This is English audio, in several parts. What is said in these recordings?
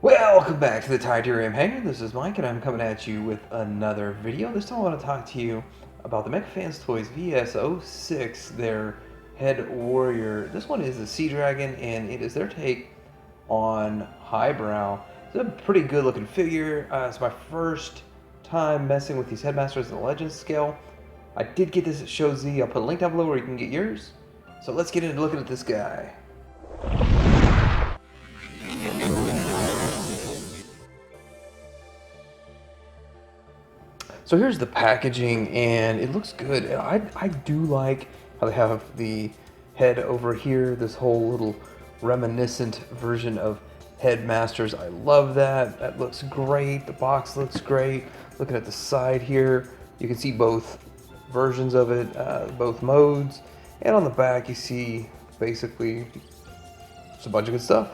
Welcome back to the Titanium Hangar. This is Mike, and I'm coming at you with another video. This time I want to talk to you about the Mechafans Toys VS06, their Head Warrior. This one is the Sea Dragon, and it is their take on Highbrow. It's a pretty good looking figure. It's my first time messing with these Headmasters in the Legends scale. I did get this at Show Z. I'll put a link down below where you can get yours. So let's get into looking at this guy. So here's the packaging, and it looks good. I do like how they have the head over here, this whole little reminiscent version of Headmasters. I love that. That looks great. The box looks great. Looking at the side here, you can see both versions of it, both modes. And on the back, you see basically just a bunch of good stuff.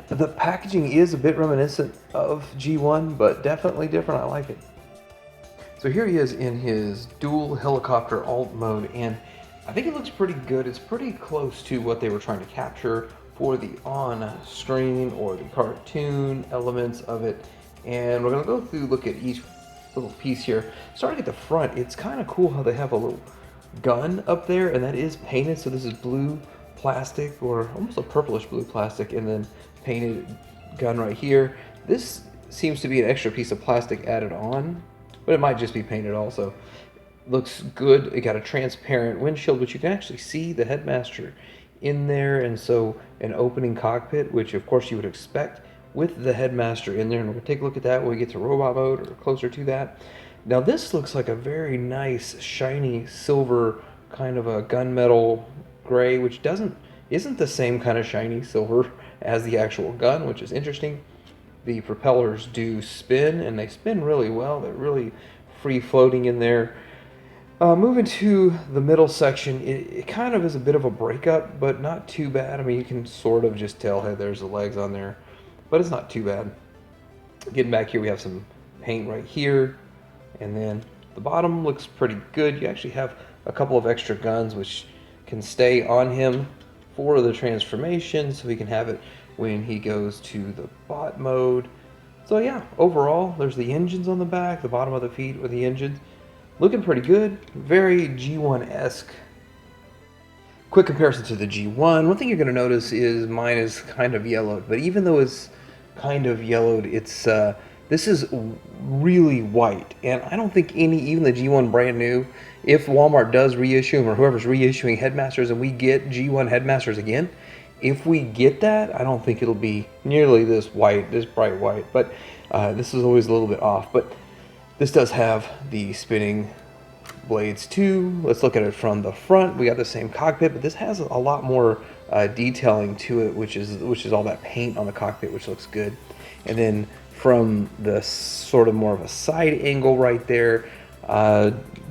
The packaging is a bit reminiscent of G1, but definitely different. I like it. So here he is in his dual helicopter alt mode, and I think it looks pretty good. It's pretty close to what they were trying to capture for the on-screen or the cartoon elements of it. And we're gonna go through, look at each little piece here. Starting at the front, it's kind of cool how they have a little gun up there, and that is painted. So this is blue plastic, or almost a purplish blue plastic, and then painted gun right here. This seems to be an extra piece of plastic added on, but it might just be painted also. Looks good. It got a transparent windshield, which you can actually see the Headmaster in there, and so an opening cockpit, which of course you would expect with the Headmaster in there, and we'll take a look at that when we get to robot mode or closer to that. Now this looks like a very nice shiny silver kind of a gunmetal gray, which isn't the same kind of shiny silver as the actual gun, which is interesting. The propellers do spin, and they spin really well. They're really free floating in there. Moving to the middle section, it kind of is a bit of a breakup, but not too bad. I mean, you can sort of just tell, hey, there's the legs on there, but it's not too bad. Getting back here, we have some paint right here, and then the bottom looks pretty good. You actually have a couple of extra guns which can stay on him for the transformation, so we can have it when he goes to the bot mode. So yeah, overall, there's the engines on the back, the bottom of the feet with the engines. Looking pretty good, very G1-esque. Quick comparison to the G1. One thing you're going to notice is mine is kind of yellowed, but even though it's kind of yellowed, it's this is really white, and I don't think even the G1 brand new, if Walmart does reissue them or whoever's reissuing Headmasters and we get G1 Headmasters again, if we get that, I don't think it'll be nearly this white, this bright white, but this is always a little bit off. But this does have the spinning blades too. Let's look at it from the front. We got the same cockpit, but this has a lot more detailing to it, which is all that paint on the cockpit, which looks good. And then from the sort of more of a side angle right there,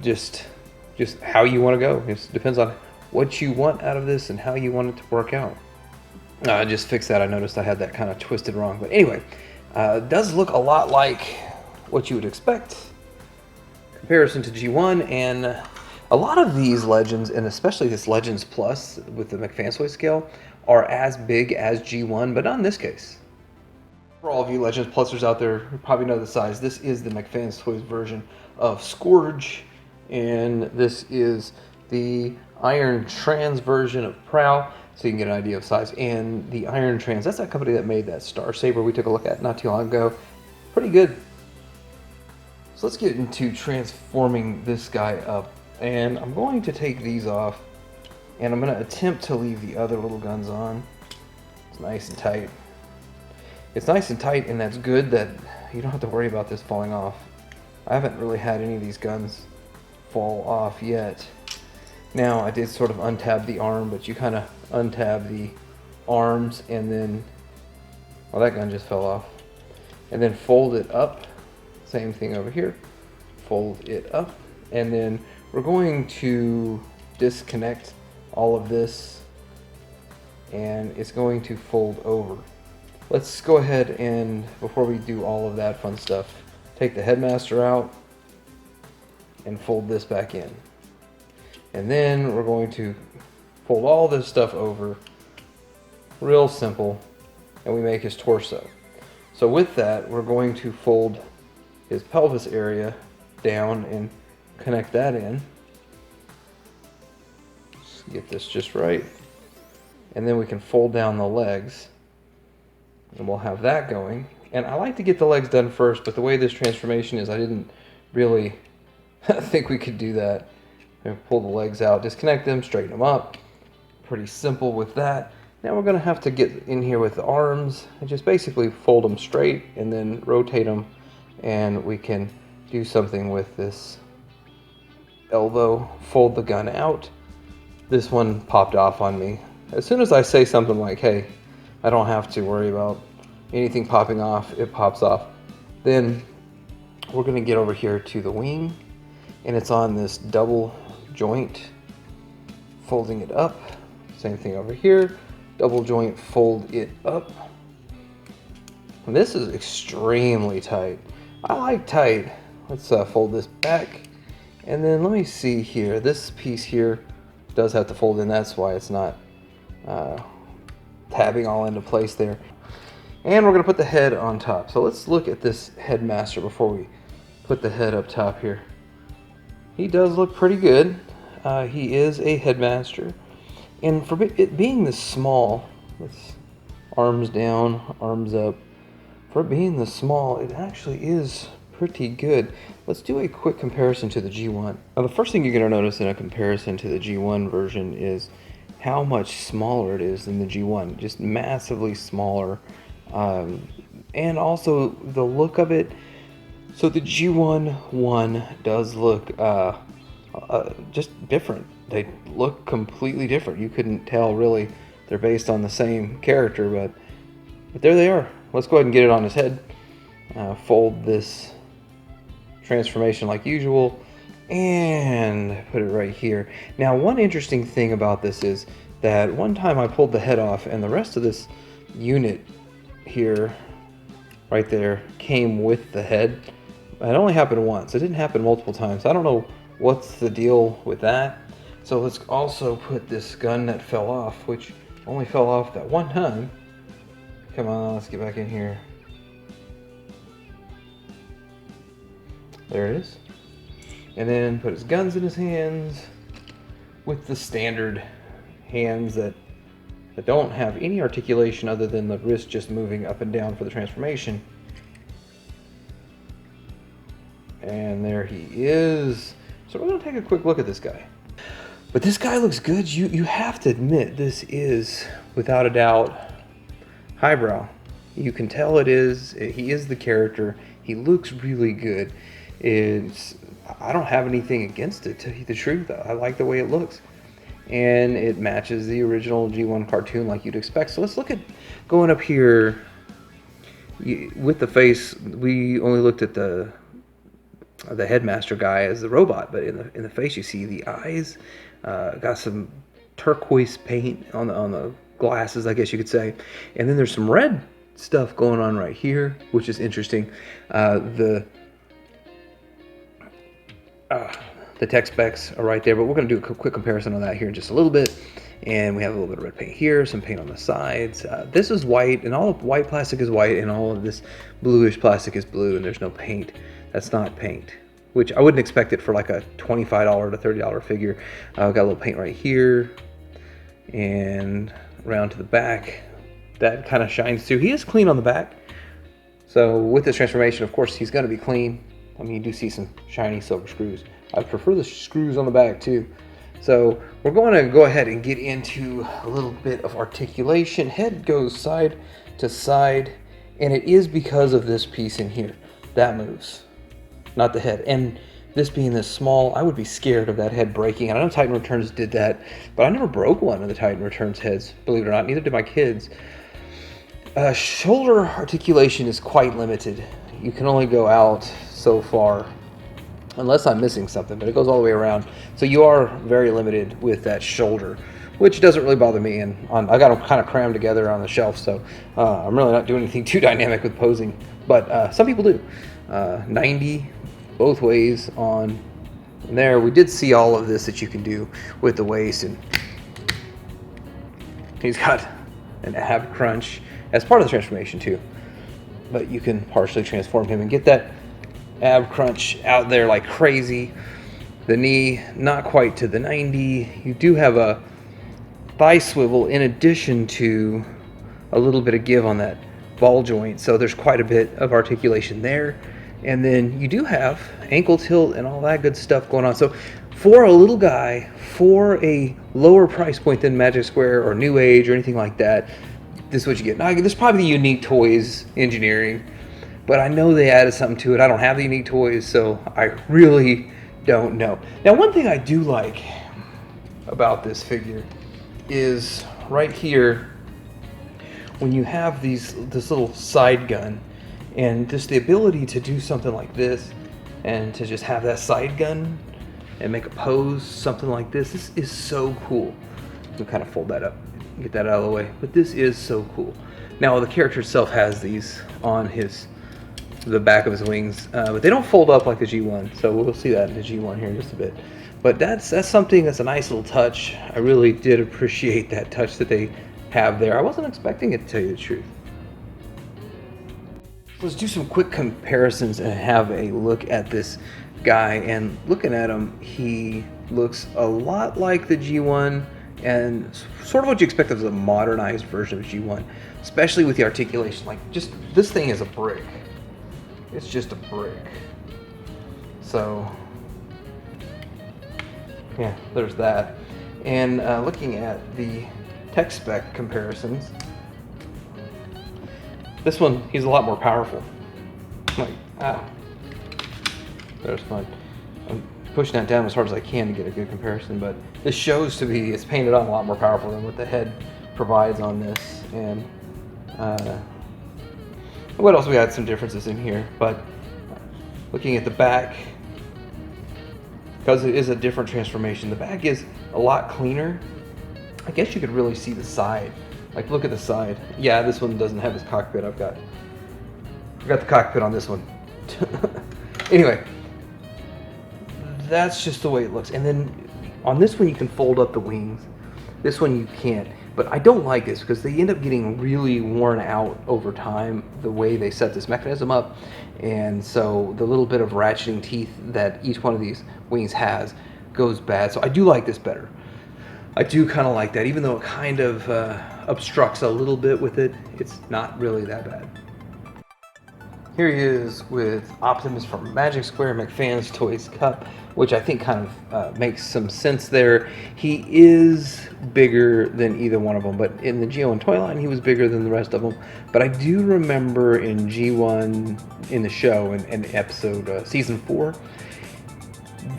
just how you want to go. It depends on what you want out of this and how you want it to work out. I just fixed that. I noticed I had that kind of twisted wrong. But anyway, does look a lot like what you would expect. Comparison to G1, and a lot of these Legends, and especially this Legends Plus with the Mechafans Toys scale, are as big as G1, but not in this case. For all of you Legends Plusers out there who probably know the size, this is the Mechafans Toys version of Scourge, and this is the Iron Trans version of Prowl, so you can get an idea of size. And the Iron Trans, that's that company that made that Star Saber we took a look at not too long ago. Pretty good. So let's get into transforming this guy up, and I'm going to take these off, and I'm going to attempt to leave the other little guns on. It's nice and tight. It's nice and tight, and that's good that you don't have to worry about this falling off. I haven't really had any of these guns fall off yet. Now, I did sort of untab the arm, but you kind of untab the arms, and then, well, that gun just fell off. And then fold it up. Same thing over here. Fold it up, and then we're going to disconnect all of this, and it's going to fold over. Let's go ahead and, before we do all of that fun stuff, take the Headmaster out and fold this back in. And then we're going to fold all this stuff over, real simple, and we make his torso. So with that, we're going to fold his pelvis area down and connect that in. Let's get this just right. And then we can fold down the legs, and we'll have that going. And I like to get the legs done first, but the way this transformation is, I didn't really think we could do that. And pull the legs out, disconnect them, straighten them up. Pretty simple with that. Now we're going to have to get in here with the arms and just basically fold them straight and then rotate them, and we can do something with this elbow. Fold the gun out. This one popped off on me. As soon as I say something like, hey, I don't have to worry about anything popping off, it pops off. Then we're going to get over here to the wing, and it's on this double joint, folding it up. Same thing over here, double joint, fold it up. And this is extremely tight. I like tight. Let's fold this back, and then let me see here. This piece here does have to fold in. That's why it's not tabbing all into place there. And we're going to put the head on top. So let's look at this headmaster before we put the head up top here. He does look pretty good. He is a headmaster. And for it being this small, let's arms down, arms up. For it being this small, it actually is pretty good. Let's do a quick comparison to the G1. Now the first thing you're going to notice in a comparison to the G1 version is how much smaller it is than the G1, just massively smaller, and also the look of it. So the G1 does look just different. They look completely different. You couldn't tell really they're based on the same character, but there they are. Let's go ahead and get it on his head. Fold this transformation like usual, and put it right here. Now, one interesting thing about this is that one time I pulled the head off, and the rest of this unit here, right there, came with the head. It only happened once. It didn't happen multiple times. I don't know what's the deal with that. So let's also put this gun that fell off, which only fell off that one time. Come on, let's get back in here. There it is. And then put his guns in his hands with the standard hands that don't have any articulation other than the wrist just moving up and down for the transformation. And there he is. So we're going to take a quick look at this guy. But this guy looks good. You have to admit, this is, without a doubt, highbrow. You can tell it is. He is the character. He looks really good. I don't have anything against it, to tell you the truth. I like the way it looks. And it matches the original G1 cartoon like you'd expect. So let's look at going up here with the face. We only looked at the headmaster guy as the robot, but in the face you see the eyes. Got some turquoise paint on the glasses, I guess you could say, and then there's some red stuff going on right here, which is interesting. The tech specs are right there, but we're going to do a quick comparison on that here in just a little bit. And we have a little bit of red paint here, some paint on the sides. This is white, and all of white plastic is white, and all of this bluish plastic is blue, and there's no paint. That's not paint, which I wouldn't expect it for like a $25 to $30 figure. Got a little paint right here, and around to the back. That kind of shines too. He is clean on the back. So with this transformation, of course, he's going to be clean. I mean, you do see some shiny silver screws. I prefer the screws on the back too. So we're going to go ahead and get into a little bit of articulation. Head goes side to side, and it is because of this piece in here. That moves, not the head. And this being this small, I would be scared of that head breaking. I know Titan Returns did that, but I never broke one of the Titan Returns heads, believe it or not. Neither did my kids. Shoulder articulation is quite limited. You can only go out so far, unless I'm missing something, but it goes all the way around. So you are very limited with that shoulder, which doesn't really bother me. And I got them kind of crammed together on the shelf, so I'm really not doing anything too dynamic with posing. But some people do. 90 both ways on there. We did see all of this that you can do with the waist, and he's got an ab crunch as part of the transformation too. but you can partially transform him and get that ab crunch out there like crazy. The knee, not quite to the 90. You do have a thigh swivel in addition to a little bit of give on that ball joint, so there's quite a bit of articulation there. And then you do have ankle tilt and all that good stuff going on. So for a little guy, for a lower price point than Magic Square or New Age or anything like that, this is what you get. Now, this is probably the Unique Toys engineering, but I know they added something to it. I don't have the Unique Toys, so I really don't know. Now, one thing I do like about this figure is right here, when you have this little side gun, and just the ability to do something like this, and to just have that side gun and make a pose, something like this. This is so cool. We'll kind of fold that up, get that out of the way. But this is so cool. Now the character itself has these on the back of his wings, but they don't fold up like the G1. So we'll see that in the G1 here in just a bit. But that's something that's a nice little touch. I really did appreciate that touch that they have there. I wasn't expecting it, to tell you the truth. Let's do some quick comparisons and have a look at this guy. And looking at him, he looks a lot like the G1 and sort of what you expect of a modernized version of G1, especially with the articulation. Like, just this thing is a brick. It's just a brick. So yeah, there's that. And looking at the tech spec comparisons, this one, he's a lot more powerful. Like, there's fun. I'm pushing that down as hard as I can to get a good comparison, but this shows to be, it's painted on a lot more powerful than what the head provides on this. And what else? We had some differences in here, but looking at the back, because it is a different transformation, the back is a lot cleaner. I guess you could really see the side. Like, look at the side. Yeah, this one doesn't have this cockpit. I've got the cockpit on this one. Anyway, that's just the way it looks. And then on this one, you can fold up the wings. This one you can't. But I don't like this because they end up getting really worn out over time, the way they set this mechanism up. And so the little bit of ratcheting teeth that each one of these wings has goes bad. So I do like this better. I do kind of like that, even though it kind of obstructs a little bit with it. It's not really that bad. Here he is with Optimus from Magic Square McFan's Toys Cup, which I think kind of makes some sense there. He is bigger than either one of them, but in the G1 toy line, he was bigger than the rest of them. But I do remember in G1, in the show, in episode season 4,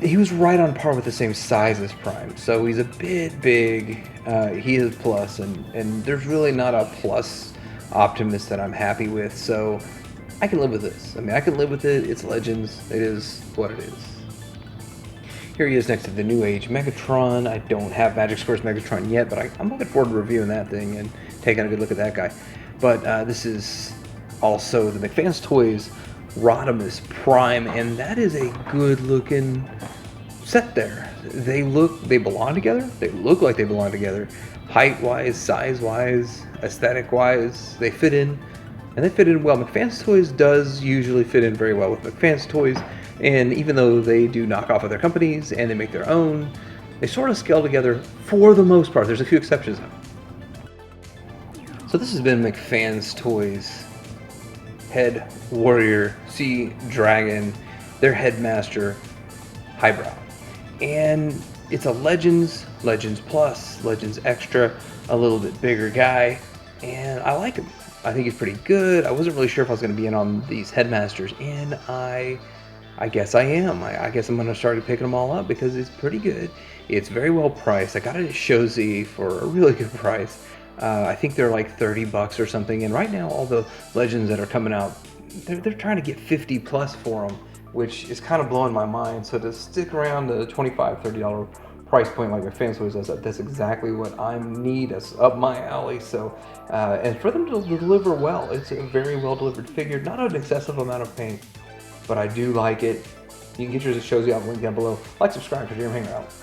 he was right on par with the same size as Prime. So he's a bit big. He is plus, and there's really not a plus Optimus that I'm happy with. So I can live with this. I mean, I can live with it. It's Legends. It is what it is. Here he is next to the New Age Megatron. I don't have Magic Square's Megatron yet, but I'm looking forward to reviewing that thing and taking a good look at that guy. But this is also the McFan's Toys Rodimus Prime, and that is a good looking set there. They belong together. They look like they belong together. Height wise, size wise, aesthetic wise, they fit in. And they fit in well. McFan's Toys does usually fit in very well with McFan's Toys, and even though they do knock off other companies and they make their own, they sort of scale together for the most part. There's a few exceptions though. So this has been McFan's Toys Head Warrior Sea Dragon, their Headmaster Highbrow. And it's a Legends Plus, Legends Extra, a little bit bigger guy, and I like him. I think he's pretty good. I wasn't really sure if I was going to be in on these Headmasters, and I guess I am. I guess I'm going to start picking them all up because it's pretty good. It's very well priced. I got it at Shozy for a really good price. I think they're like $30 or something, and right now all the Legends that are coming out, they're trying to get 50 plus for them, which is kind of blowing my mind. So to stick around the $25, $30 price point like McFan's Toys does, that's exactly what I need. That's up my alley. So and for them to deliver well, it's a very well delivered figure, not an excessive amount of paint, but I do like it. You can get yours at Shozy. I'll link down below. Like, subscribe, because you're Hanger out.